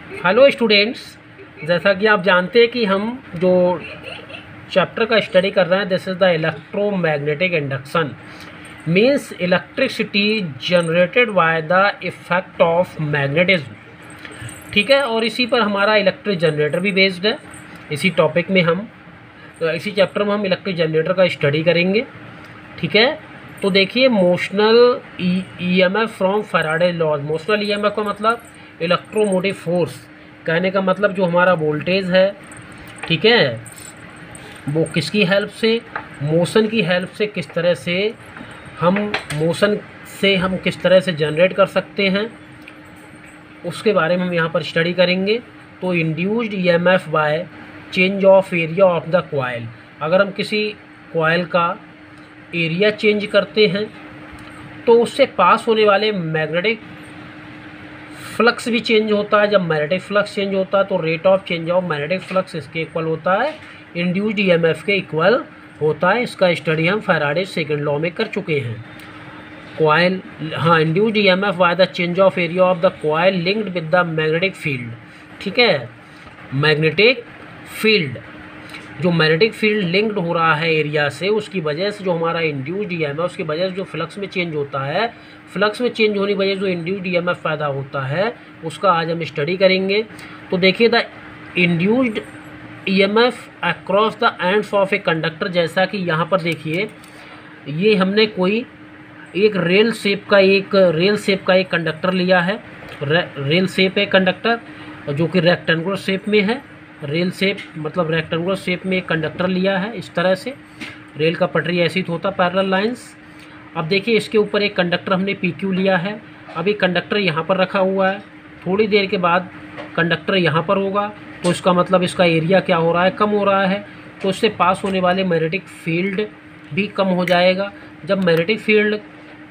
Hello students, जैसा कि आप जानते हैं कि हम जो चैप्टर का स्टडी कर रहे हैं this is the electromagnetic induction means electricity generated by the effect of magnetism. ठीक है, और इसी पर हमारा इलेक्ट्रिक जनरेटर भी बेस्ड है। इसी टॉपिक में हम इसी चैप्टर में हम इलेक्ट्रिक जनरेटर का स्टडी करेंगे। ठीक है, तो देखिए motional EMF from Faraday laws. Motional EMF का मतलब इलेक्ट्रोमोटिव फोर्स, कहने का मतलब जो हमारा वोल्टेज है, ठीक है, वो किसकी हेल्प से, मोशन की हेल्प से, किस तरह से हम किस तरह से जनरेट कर सकते हैं, उसके बारे में हम यहाँ पर स्टडी करेंगे। तो induced EMF by change of area of the coil. अगर हम किसी कॉइल का एरिया चेंज करते हैं तो उससे पास होने वाले मैग्नेटिक फ्लक्स भी चेंज होता है। जब मैग्नेटिक फ्लक्स चेंज होता है तो rate of change of magnetic flux इसके इक्वल होता है, इंड्यूस्ड ईएमएफ के इक्वल होता है। इसका स्टडी हम फैराडे सेकंड लॉ में कर चुके हैं। कॉइल, हाँ, induced EMF by the change of area of the coil linked with the magnetic field. ठीक है, मैग्नेटिक फील्ड, जो मैग्नेटिक फील्ड लिंक्ड हो रहा है एरिया से, उसकी वजह से जो हमारा इंड्यूस्ड ईएमएफ, उसकी वजह से जो फ्लक्स में चेंज होता है, फ्लक्स में चेंज होने की वजह से जो इंड्यूस्ड ईएमएफ पैदा होता है, उसका आज हम स्टडी करेंगे। तो देखिए the induced EMF across the ends of a conductor. जैसा कि यहाँ पर देखिए, ये हमने कोई एक रेल शेप का एक कंडक्टर लिया है। रेल शेप है कंडक्टर, जो कि रेक्टेंगुलर शेप में है। रेल शेप मतलब रेक्टेंगुलर शेप में एक कंडक्टर लिया है। इस तरह से रेल का पटरी ऐसी तो होता, पैरेलल लाइंस। अब देखिए इसके ऊपर एक कंडक्टर हमने PQ लिया है। अब ये कंडक्टर यहाँ पर रखा हुआ है, थोड़ी देर के बाद कंडक्टर यहाँ पर होगा, तो इसका मतलब इसका एरिया क्या हो रहा है, कम हो रहा है। तो इससे पास होने वाले मैग्नेटिक फील्ड भी कम हो जाएगा। जब मैग्नेटिक फील्ड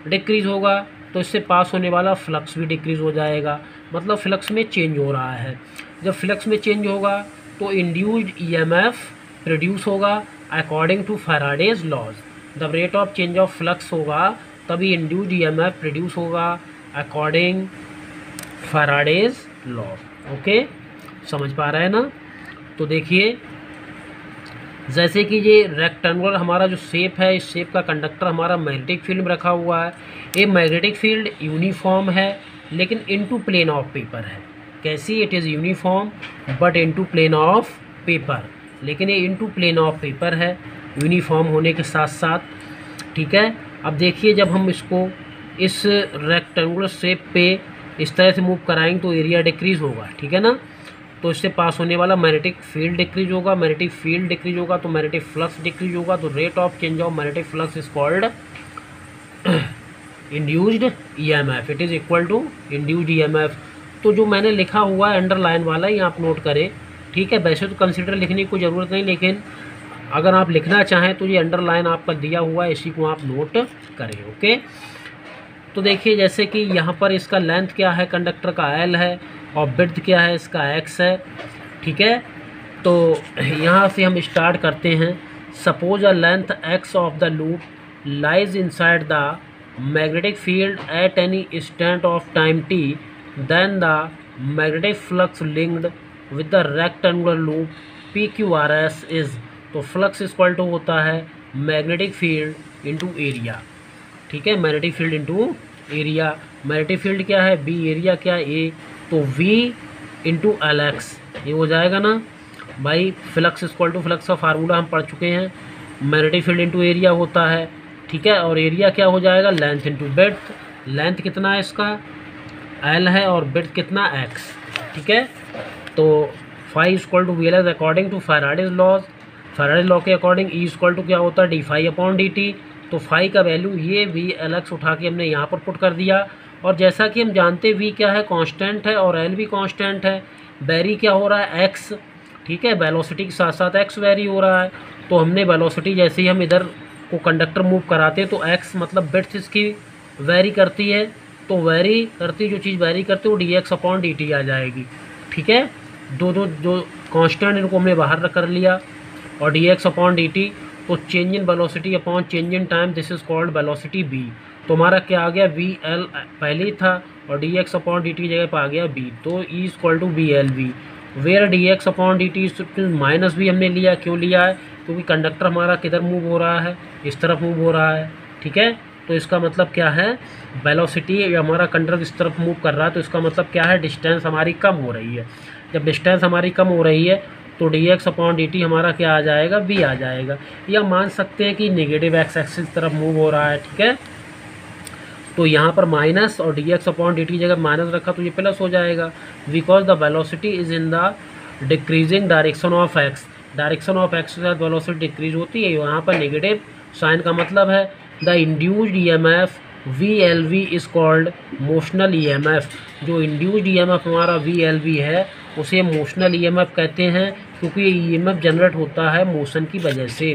डिक्रीज़ होगा तो इससे पास होने वाला फ्लक्स भी डिक्रीज़ हो जाएगा, मतलब फ्लक्स में चेंज हो रहा है। जब फ्लक्स में चेंज होगा तो इंड्यूस्ड ईएमएफ प्रोड्यूस होगा अकॉर्डिंग टू फैराडेज लॉज। जब rate of change of flux होगा तभी इंड्यूस्ड ईएमएफ प्रोड्यूस होगा अकॉर्डिंग फैराडेज लॉज। ओके, समझ पा रहे हैं ना। तो देखिए जैसे कि ये रेक्टेंगुलर हमारा जो शेप है, इस शेप का कंडक्टर हमारा मैग्नेटिक फील्ड में रखा हुआ है। ये मैग्नेटिक फील्ड यूनिफॉर्म है लेकिन इनटू प्लेन ऑफ पेपर है। कैसी, it is uniform but into plane of paper, लेकिन ये इनटू प्लेन ऑफ पेपर है यूनिफॉर्म होने के साथ साथ। ठीक है, अब देखिए जब हम इसको इस रेक्टेंगुलर शेप पे इस तरह से मूव कराएंगे तो एरिया डिक्रीज़ होगा। ठीक है ना, तो इससे पास होने वाला मैग्नेटिक फील्ड डिक्रीज होगा, मैग्नेटिक फील्ड डिक्रीज होगा तो मैग्नेटिक फ्लक्स डिक्रीज होगा। तो rate of change of magnetic flux is called induced EMF. It is equal to induced EMF. तो जो मैंने लिखा हुआ है अंडरलाइन वाला, ये आप नोट करें। ठीक है, वैसे तो कंसिडर लिखने की कोई ज़रूरत नहीं, लेकिन अगर आप लिखना चाहें तो ये अंडरलाइन आपका दिया हुआ है, इसी को आप नोट करें। ओके, तो देखिए जैसे कि यहाँ पर इसका लेंथ क्या है, कंडक्टर का L है, और विड्थ क्या है, इसका X है। ठीक है, तो यहाँ से हम स्टार्ट करते हैं। Suppose a length X of the loop lies inside the magnetic field at any instant of time t, then the magnetic flux linked with the rectangular loop PQRS is. तो फ्लक्स इक्वल टू होता है magnetic field into area. ठीक है, magnetic field into area. Magnetic field क्या है B, area क्या है A, तो V इंटू LX ये हो जाएगा ना भाई। फ्लक्स इक्वल टू, फ्लक्स का फार्मूला हम पढ़ चुके हैं, मैग्नेटिक फील्ड इंटू एरिया होता है। ठीक है, और एरिया क्या हो जाएगा, लेंथ इंटू विड्थ। लेंथ कितना है इसका L है और विड्थ कितना X। ठीक है, तो phi equal to VL according to Faraday's laws. Faraday's law के अकॉर्डिंग E इक्वल टू क्या होता है d फाई अपॉन dt। तो फाई का वैल्यू ये VLX उठा के हमने यहाँ पर पुट कर दिया। और जैसा कि हम जानते V क्या है, कांस्टेंट है, और L भी कांस्टेंट है। वेरी क्या हो रहा है, X। ठीक है, वेलोसिटी के साथ साथ X वेरी हो रहा है। तो हमने वेलोसिटी जैसे ही हम इधर को कंडक्टर मूव कराते हैं तो X मतलब विड्थ इसकी वेरी करती है, तो वेरी करती जो चीज़ वेरी करती है वो dx अपॉन dt आ जाएगी। ठीक है, दो जो कांस्टेंट इनको हमने बाहर कर लिया, और dx अपॉन dt, तो change in velocity upon change in time, this is called velocity v। तो हमारा क्या आ गया, वी एल पहले ही था और d x upon d t की जगह पर आ गया बी, तो E equal to B L V, where d x upon d t minus भी हमने लिया, क्यों लिया है, क्योंकि कंडक्टर हमारा किधर मूव हो रहा है, इस तरफ मूव हो रहा है, ठीक है। तो इसका मतलब क्या है, वेलोसिटी हमारा कंडक्टर इस तरफ मूव कर रहा है, तो इसका मतलब क्या है, डिस्टेंस हमारी कम हो रही है। जब डिस्टेंस हमारी कम हो रही है तो D x upon d T हमारा क्या आ जाएगा, बी आ जाएगा। या मान सकते हैं कि नेगेटिव एक्स एक्सिस तरफ मूव हो रहा है, ठीक है। तो यहाँ पर माइनस और d x upon d T जगह माइनस रखा तो ये प्लस हो जाएगा, because the velocity is in the decreasing direction of x, direction of x के साथ वेलोसिटी डिक्रीज होती है। यहाँ पर नेगेटिव साइन का मतलब है the induced EMF VLV is called motional EMF. जो इंड्यूस्ड ईएमएफ हमारा VLV है उसे मोशनल ईएमएफ कहते हैं, क्योंकि ये ईएमएफ जनरेट होता है मोशन की वजह से।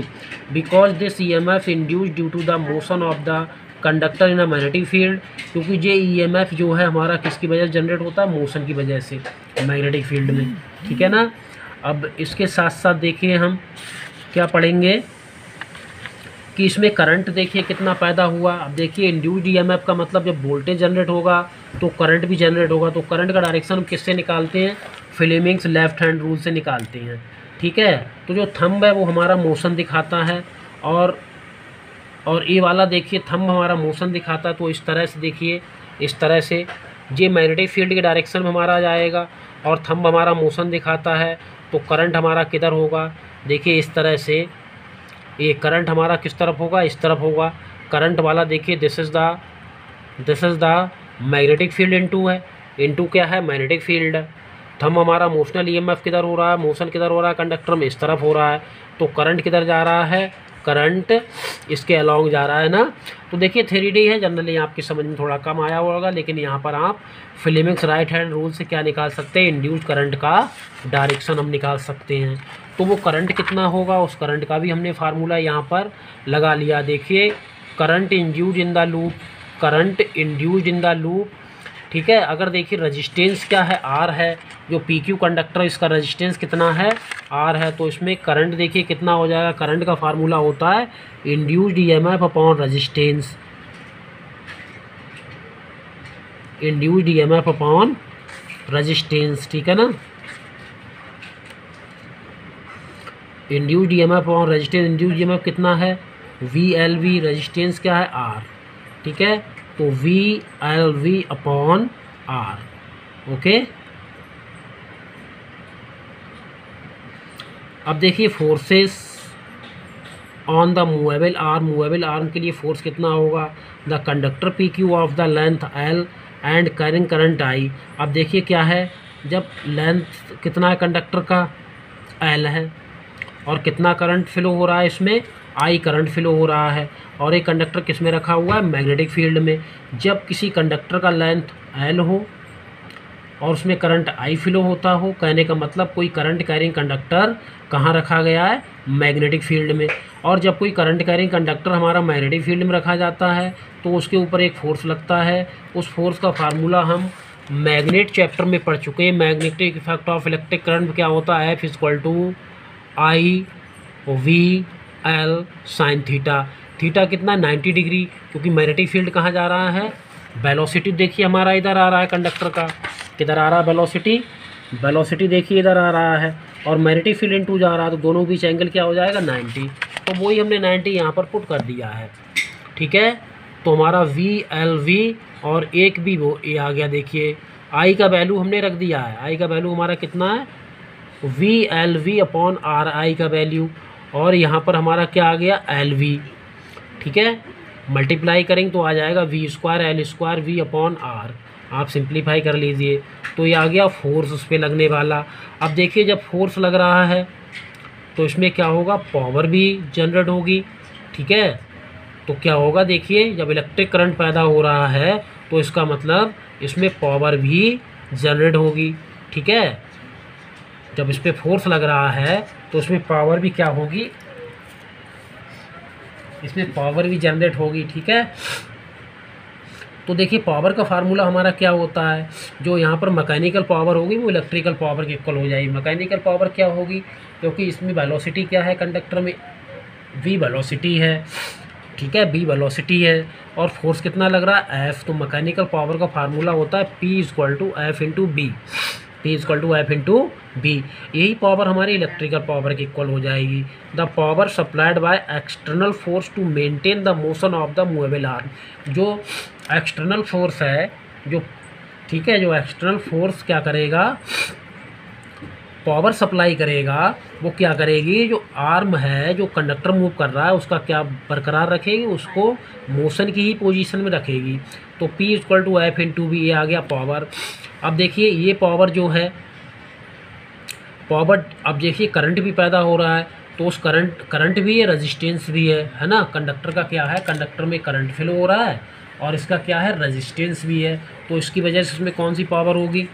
Because this EMF induced due to the motion of the conductor in a magnetic field, क्योंकि ये ईएमएफ जो है हमारा किसकी वजह से जनरेट होता है, मोशन की वजह से मैग्नेटिक फील्ड में, ठीक है ना। अब इसके साथ साथ देखिए हम क्या पढ़ेंगे कि इसमें करंट देखिए कितना पैदा हुआ। अब देखिए इंड्यूस्ड ईएमएफ का मतलब जब वोल्टेज जनरेट होगा तो करंट भी जनरेट होगा। तो करंट का डायरेक्शन हम किससे निकालते हैं, फ्लेमिंग्स लेफ्ट हैंड रूल से निकालते हैं, ठीक है। तो जो थंब है वो हमारा मोशन दिखाता है, और ये वाला देखिए थंब हमारा मोशन दिखाता है। तो इस तरह से देखिए, इस तरह से ये मैग्नेटिक फील्ड के डायरेक्शन में हमारा जाएगा और थंब हमारा मोशन दिखाता है। तो करंट हमारा किधर होगा, देखिए इस तरह से, ये करंट हमारा किस तरफ होगा, इस तरफ होगा। करंट वाला देखिए this is the magnetic field into है, इनटू क्या है, मैग्नेटिक फील्ड। थंब हमारा मोशनल ईएमएफ किधर हो रहा है, मोशन किधर हो रहा है, कंडक्टर में इस तरफ हो रहा है। तो करंट किधर जा रहा है, करंट इसके अलोंग जा रहा है ना। तो देखिए 3D है, जनरली आपकी समझ में थोड़ा कम आया होगा, लेकिन यहाँ पर आप फ्लेमिंग्स राइट हैंड रूल से क्या निकाल सकते हैं, इंड्यूस्ड करंट का डायरेक्शन हम निकाल सकते हैं। तो वो करंट कितना होगा, उस करंट का भी हमने फार्मूला यहाँ पर लगा लिया। देखिए current induced in the loop, current induced in the loop, ठीक है। अगर देखिए रेजिस्टेंस क्या है, आर है, जो पी क्यू कंडक्टर इसका रेजिस्टेंस कितना है, आर है। तो इसमें करंट देखिए कितना हो जाएगा, करंट का फार्मूला होता है induced EMF upon resistance, induced EMF upon resistance, ठीक है ना। Induced EMF upon resistance, induced EMF कितना है, VLV, रेजिस्टेंस क्या है, R, ठीक है। तो VLV अपॉन R, ओके। अब देखिए forces on the movable arm, movable arm के लिए फोर्स कितना होगा, the conductor PQ of the length L and carrying current I। अब देखिए क्या है, जब लेंथ कितना है कंडक्टर का, L है, और कितना करंट फ्लो हो रहा है इसमें, I करंट फ्लो हो रहा है। और एक कंडक्टर किस में रखा हुआ है, मैग्नेटिक फील्ड में। जब किसी कंडक्टर का लेंथ L हो और उसमें करंट I फ्लो होता हो, कहने का मतलब कोई करंट कैरिंग कंडक्टर कहाँ रखा गया है, मैग्नेटिक फील्ड में। और जब कोई करंट कैरिंग कंडक्टर हमारा मैग्नेटिक फील्ड में रखा जाता है तो उसके ऊपर एक फोर्स लगता है। उस फोर्स का फार्मूला हम मैग्नेट चैप्टर में पढ़ चुके हैं। Magnetic effect of electric current क्या होता है, F equal to I/V/L sine theta. Theta कितना, 90 डिग्री, क्योंकि मैग्नेटिक फील्ड कहाँ जा रहा है, वेलोसिटी देखिए हमारा इधर आ रहा है, कंडक्टर का किधर आ रहा है, वेलोसिटी देखिए इधर आ रहा है, और मैग्नेटिक फील्ड इनटू जा रहा है। तो दोनों बीच एंगल क्या हो जाएगा, 90। तो वही हमने 90 यहाँ पर पुट कर दिया है, ठीक है। तो हमारा VLV और एक भी वो ये आ गया। देखिए I का वैल्यू हमने रख दिया है, I का वैल्यू हमारा कितना है, VLV अपॉन RI का वैल्यू, और यहाँ पर हमारा क्या आ गया, LV, ठीक है। मल्टीप्लाई करेंगे तो आ जाएगा V²L² V अपॉन R। आप सिंप्लीफाई कर लीजिए तो ये आ गया फोर्स उस पर लगने वाला। अब देखिए जब फोर्स लग रहा है तो इसमें क्या होगा, पावर भी जनरेट होगी, ठीक है। तो क्या होगा, देखिए जब इलेक्ट्रिक करंट पैदा हो रहा है तो इसका मतलब इसमें पावर भी जनरेट होगी, ठीक है। जब इस पर फोर्स लग रहा है तो इसमें पावर भी क्या होगी, इसमें पावर भी जनरेट होगी, ठीक है। तो देखिए पावर का फार्मूला हमारा क्या होता है, जो यहाँ पर मैकेनिकल पावर होगी वो इलेक्ट्रिकल पावर के इक्वल हो जाएगी। मैकेनिकल पावर क्या होगी, क्योंकि इसमें वेलोसिटी क्या है, कंडक्टर में V वेलोसिटी है, ठीक है, बी वेलोसिटी है, और फोर्स कितना लग रहा है, एफ। तो मैकेनिकल पावर का फार्मूला होता है P equal to F into B, P equal to F into B. यही पावर हमारी इलेक्ट्रिकल पावर की इक्वल हो जाएगी। The power supplied by external force to maintain the motion of the movable arm. जो external force है, जो ठीक है, जो एक्सटर्नल फोर्स क्या करेगा, पावर सप्लाई करेगा, वो क्या करेगी, जो आर्म है, जो कंडक्टर मूव कर रहा है, उसका क्या बरकरार रखेगी, उसको मोशन की ही पोजीशन में रखेगी। तो P equal to F into B, ये आ गया पावर। अब देखिए ये पावर जो है, पावर, अब देखिए करंट भी पैदा हो रहा है, तो उस करंट भी है, रेजिस्टेंस भी है ना। कंडक्टर का क्या है, कंडक्टर में करंट फ्लो हो रहा है, और इसका क्या है, रेजिस्टेंस भी है। तो इसकी वजह से इसमें कौन सी पावर होगी,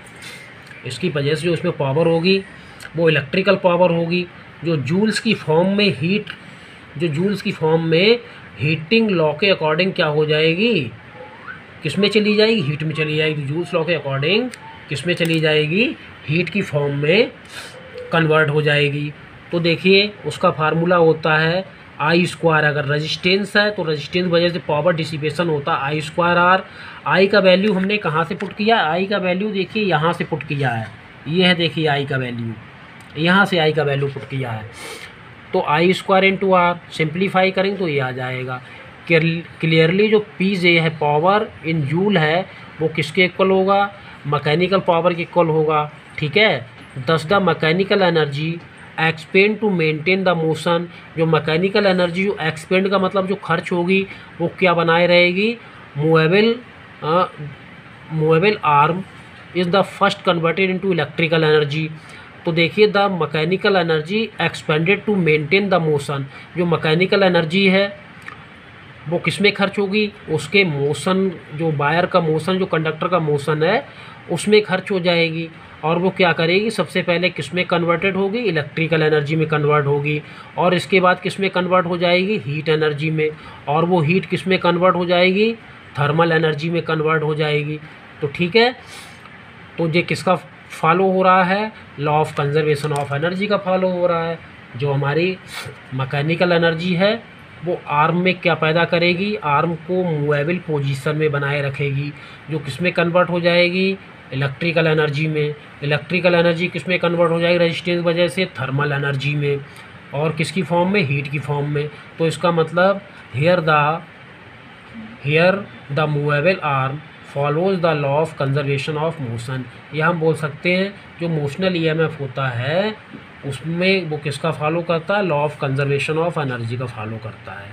इसकी वजह से जो इसमें पावर होगी वो इलेक्ट्रिकल पावर होगी, जो जूल्स की फॉर्म में हीट, जो जूल्स की फॉर्म में हीटिंग लॉ के अकॉर्डिंग क्या हो जाएगी, किस में चली जाएगी, हीट में चली जाएगी। जूल्स लॉ के अकॉर्डिंग किस में चली जाएगी, हीट की फॉर्म में कन्वर्ट हो जाएगी। तो देखिए उसका फार्मूला होता है आई स्क्वायर। अगर रेजिस्टेंस है तो रेजिस्टेंस वजह से पावर डिसिपेशन होता है आई स्क्वायर आर। आई का वैल्यू हमने कहाँ से पुट किया, आई का वैल्यू देखिए यहाँ से पुट किया है, ये है देखिए आई का वैल्यू, यहाँ से आई का वैल्यू पुट किया है। तो आई स्क्वायर इंटू आर, सिंप्लीफाई करेंगे तो ये आ जाएगा। क्लियरली जो पी जे है, पावर इन जूल है, वो किसके इक्वल होगा, मैकेनिकल पावर के इक्वल होगा। ठीक है, thus the mechanical energy expend to maintain the motion. जो मैकेनिकल एनर्जी, जो एक्सपेंड का मतलब जो खर्च होगी, वो क्या बनाए रहेगी, movable arm is the first converted into electrical energy. तो देखिए the mechanical energy expended to maintain the motion. जो मैकेनिकल एनर्जी है वो किस में खर्च होगी, उसके मोशन, जो वायर का मोशन, जो कंडक्टर का मोशन है, उसमें खर्च हो जाएगी। और वो क्या करेगी, सबसे पहले किस में कन्वर्टेड होगी, इलेक्ट्रिकल एनर्जी में कन्वर्ट होगी, और इसके बाद किस में कन्वर्ट हो जाएगी, हीट एनर्जी में, और वो हीट किस में कन्वर्ट हो जाएगी, थर्मल एनर्जी में कन्वर्ट हो जाएगी। तो ठीक है, तो ये किसका फॉलो हो रहा है, law of conservation of energy का फॉलो हो रहा है। जो हमारी मैकेनिकल एनर्जी है वो आर्म में क्या पैदा करेगी, आर्म को मूवेबल पोजीशन में बनाए रखेगी, जो किस में कन्वर्ट हो जाएगी, इलेक्ट्रिकल एनर्जी में। इलेक्ट्रिकल एनर्जी किस में कन्वर्ट हो जाएगी, रेजिस्टेंस वजह से, थर्मल एनर्जी में, और किसकी फॉर्म में, हीट की फॉर्म में। तो इसका मतलब here the movable arm follows the law of conservation of motion. यह हम बोल सकते हैं जो मोशनल ईएमएफ होता है उसमें वो किसका फॉलो करता है, law of conservation of energy का फॉलो करता है।